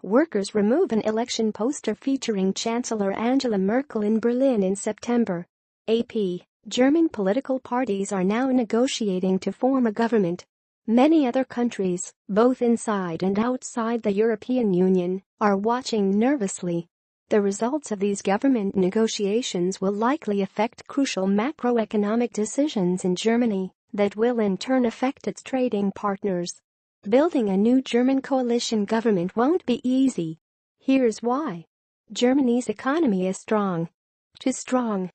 Workers remove an election poster featuring Chancellor Angela Merkel in Berlin in September. AP. German political parties are now negotiating to form a government. Many other countries, both inside and outside the European Union, are watching nervously. The results of these government negotiations will likely affect crucial macroeconomic decisions in Germany that will in turn affect its trading partners. Building a new German coalition government won't be easy. Here's why. Germany's economy is strong. Too strong.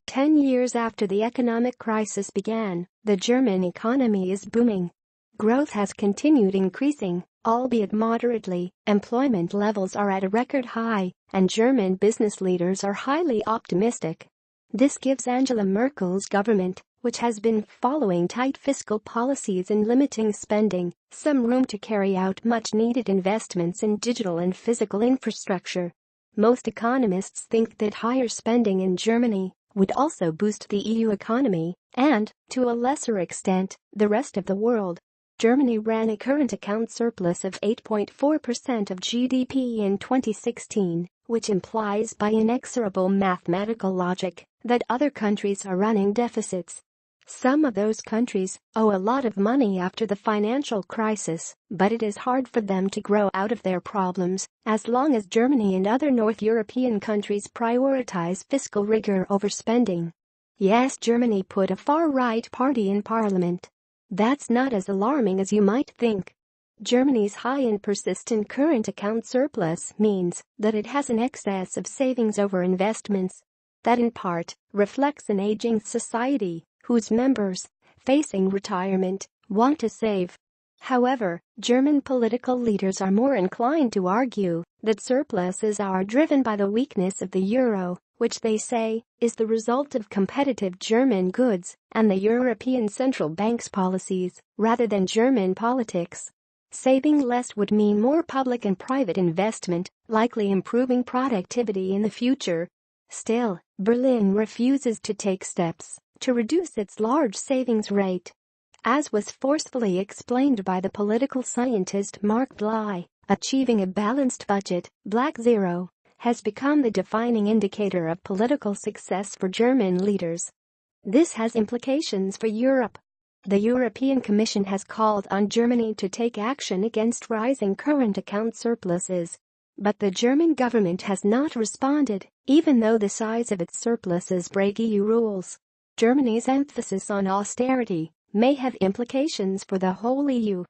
10 years after the economic crisis began, the German economy is booming. Growth has continued increasing, albeit moderately, employment levels are at a record high, and German business leaders are highly optimistic. This gives Angela Merkel's government, which has been following tight fiscal policies and limiting spending, some room to carry out much-needed investments in digital and physical infrastructure. Most economists think that higher spending in Germany would also boost the EU economy and, to a lesser extent, the rest of the world. Germany ran a current account surplus of 8.4% of GDP in 2016, which implies by inexorable mathematical logic that other countries are running deficits. Some of those countries owe a lot of money after the financial crisis, but it is hard for them to grow out of their problems as long as Germany and other North European countries prioritize fiscal rigor over spending. Yes, Germany put a far-right party in parliament. That's not as alarming as you might think. Germany's high and persistent current account surplus means that it has an excess of savings over investments. That in part reflects an aging society whose members, facing retirement, want to save. However, German political leaders are more inclined to argue that surpluses are driven by the weakness of the euro, which they say is the result of competitive German goods and the European Central Bank's policies, rather than German politics. Saving less would mean more public and private investment, likely improving productivity in the future. Still, Berlin refuses to take steps to reduce its large savings rate. As was forcefully explained by the political scientist Mark Bly, achieving a balanced budget, black zero, has become the defining indicator of political success for German leaders. This has implications for Europe. The European Commission has called on Germany to take action against rising current account surpluses. But the German government has not responded, even though the size of its surpluses break EU rules. Germany's emphasis on austerity may have implications for the whole EU.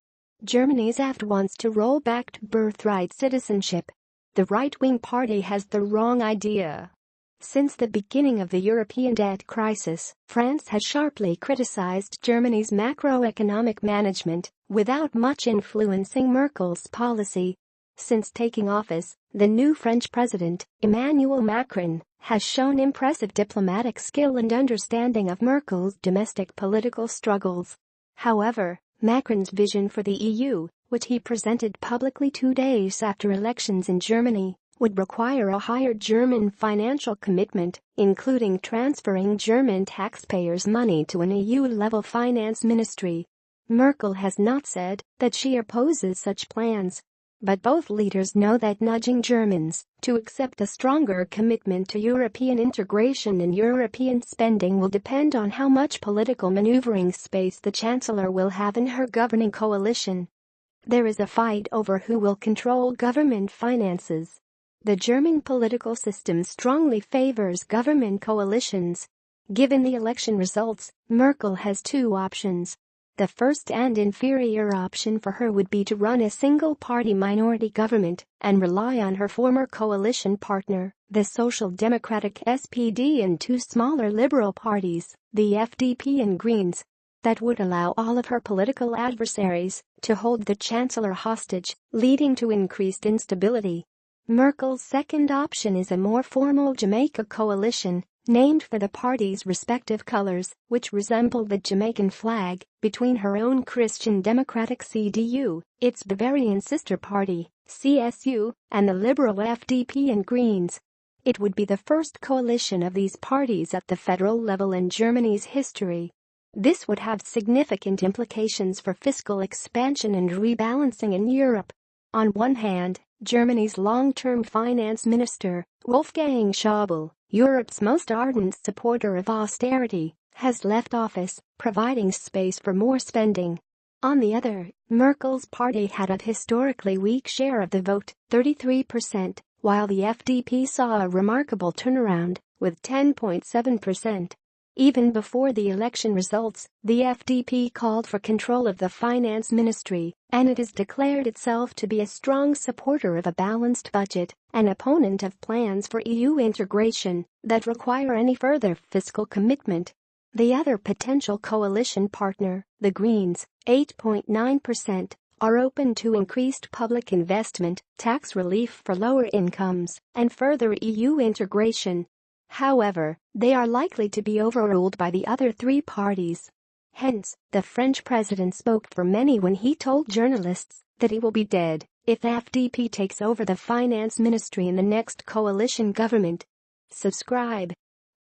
Germany's AfD wants to roll back to birthright citizenship. The right-wing party has the wrong idea. Since the beginning of the European debt crisis, France has sharply criticized Germany's macroeconomic management without much influencing Merkel's policy. Since taking office, the new French president, Emmanuel Macron, has shown impressive diplomatic skill and understanding of Merkel's domestic political struggles. However, Macron's vision for the EU, which he presented publicly 2 days after elections in Germany, would require a higher German financial commitment, including transferring German taxpayers' money to an EU-level finance ministry. Merkel has not said that she opposes such plans. But both leaders know that nudging Germans to accept a stronger commitment to European integration and European spending will depend on how much political maneuvering space the Chancellor will have in her governing coalition. There is a fight over who will control government finances. The German political system strongly favors government coalitions. Given the election results, Merkel has two options. The first and inferior option for her would be to run a single-party minority government and rely on her former coalition partner, the Social Democratic SPD, and two smaller liberal parties, the FDP and Greens. That would allow all of her political adversaries to hold the Chancellor hostage, leading to increased instability. Merkel's second option is a more formal Jamaica coalition, named for the party's respective colors, which resemble the Jamaican flag, between her own Christian Democratic CDU, its Bavarian sister party, CSU, and the liberal FDP and Greens. It would be the first coalition of these parties at the federal level in Germany's history. This would have significant implications for fiscal expansion and rebalancing in Europe. On one hand, Germany's long-term finance minister, Wolfgang Schäuble, Europe's most ardent supporter of austerity, has left office, providing space for more spending. On the other, Merkel's party had a historically weak share of the vote, 33%, while the FDP saw a remarkable turnaround, with 10.7%. Even before the election results, the FDP called for control of the finance ministry, and it has declared itself to be a strong supporter of a balanced budget, an opponent of plans for EU integration that require any further fiscal commitment. The other potential coalition partner, the Greens, 8.9%, are open to increased public investment, tax relief for lower incomes, and further EU integration. However, they are likely to be overruled by the other three parties. Hence, the French president spoke for many when he told journalists that he will be dead if FDP takes over the finance ministry in the next coalition government. Subscribe.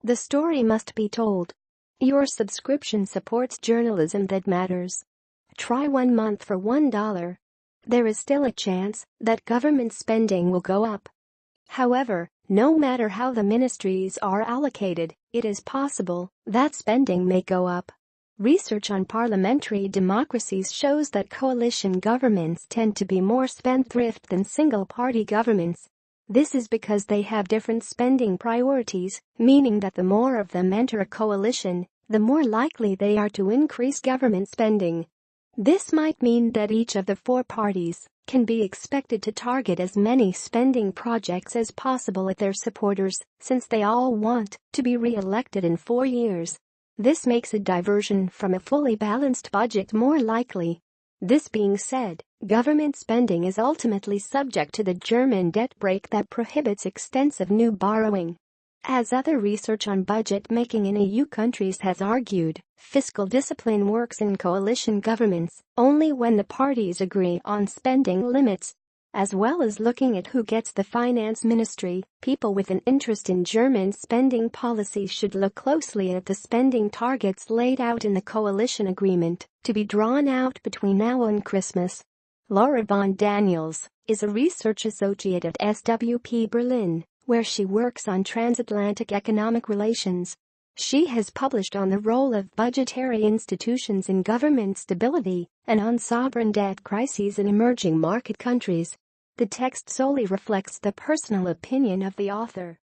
The story must be told. Your subscription supports journalism that matters. Try 1 month for $1. There is still a chance that government spending will go up. However, no matter how the ministries are allocated, it is possible that spending may go up. Research on parliamentary democracies shows that coalition governments tend to be more spendthrift than single-party governments. This is because they have different spending priorities, meaning that the more of them enter a coalition, the more likely they are to increase government spending. This might mean that each of the four parties can be expected to target as many spending projects as possible at their supporters, since they all want to be re-elected in 4 years. This makes a diversion from a fully balanced budget more likely. This being said, government spending is ultimately subject to the German debt brake that prohibits extensive new borrowing. As other research on budget making in EU countries has argued, fiscal discipline works in coalition governments only when the parties agree on spending limits. As well as looking at who gets the finance ministry, people with an interest in German spending policy should look closely at the spending targets laid out in the coalition agreement to be drawn out between now and Christmas. Laura von Daniels is a research associate at SWP Berlin, where she works on transatlantic economic relations. She has published on the role of budgetary institutions in government stability and on sovereign debt crises in emerging market countries. The text solely reflects the personal opinion of the author.